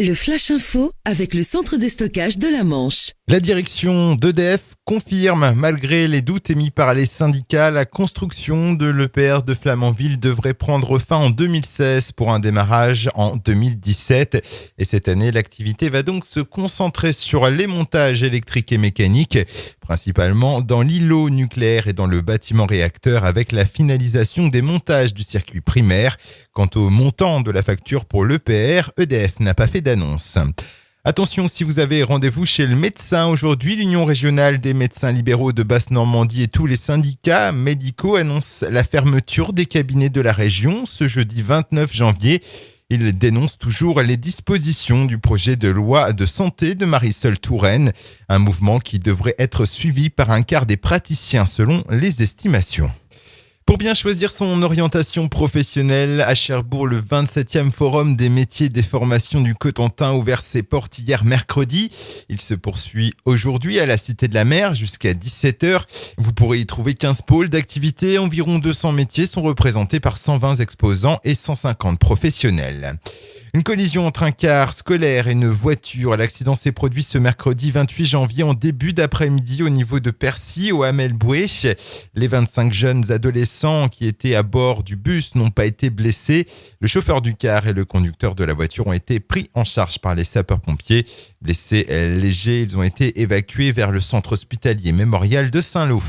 Le Flash Info avec le centre de stockage de la Manche. La direction d'EDF confirme, malgré les doutes émis par les syndicats, la construction de l'EPR de Flamanville devrait prendre fin en 2016 pour un démarrage en 2017. Et cette année, l'activité va donc se concentrer sur les montages électriques et mécaniques, principalement dans l'îlot nucléaire et dans le bâtiment réacteur, avec la finalisation des montages du circuit primaire. Quant au montant de la facture pour l'EPR, EDF n'a pas fait d'annonce. Attention, si vous avez rendez-vous chez le médecin aujourd'hui, l'Union régionale des médecins libéraux de Basse-Normandie et tous les syndicats médicaux annoncent la fermeture des cabinets de la région ce jeudi 29 janvier. Ils dénoncent toujours les dispositions du projet de loi de santé de Marisol Touraine, un mouvement qui devrait être suivi par un quart des praticiens selon les estimations. Pour bien choisir son orientation professionnelle, à Cherbourg, le 27e Forum des métiers et des formations du Cotentin a ouvert ses portes hier mercredi. Il se poursuit aujourd'hui à la Cité de la Mer jusqu'à 17h. Vous pourrez y trouver 15 pôles d'activité. Environ 200 métiers sont représentés par 120 exposants et 150 professionnels. Une collision entre un car scolaire et une voiture. L'accident s'est produit ce mercredi 28 janvier en début d'après-midi au niveau de Percy, au Hamel-Boué. Les 25 jeunes adolescents qui étaient à bord du bus n'ont pas été blessés. Le chauffeur du car et le conducteur de la voiture ont été pris en charge par les sapeurs-pompiers. Blessés légers, ils ont été évacués vers le centre hospitalier mémorial de Saint-Lô.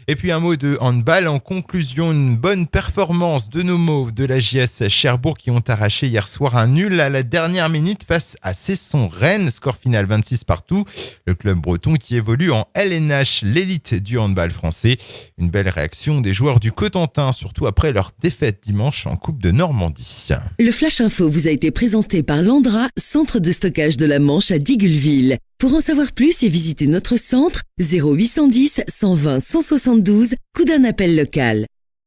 Et puis un mot de handball. En conclusion, une bonne performance de nos Mauves de la JS Cherbourg qui ont arraché hier soir un nul à la dernière minute face à Cesson-Rennes. Score final 26 partout. Le club breton qui évolue en LNH, l'élite du handball français. Une belle réaction des joueurs du Cotentin, surtout après leur défaite dimanche en Coupe de Normandie. Le Flash Info vous a été présenté par Landra, centre de stockage de la Manche à Digoulville. Pour en savoir plus et visiter notre centre, 0810 120 172, coup d'un appel local.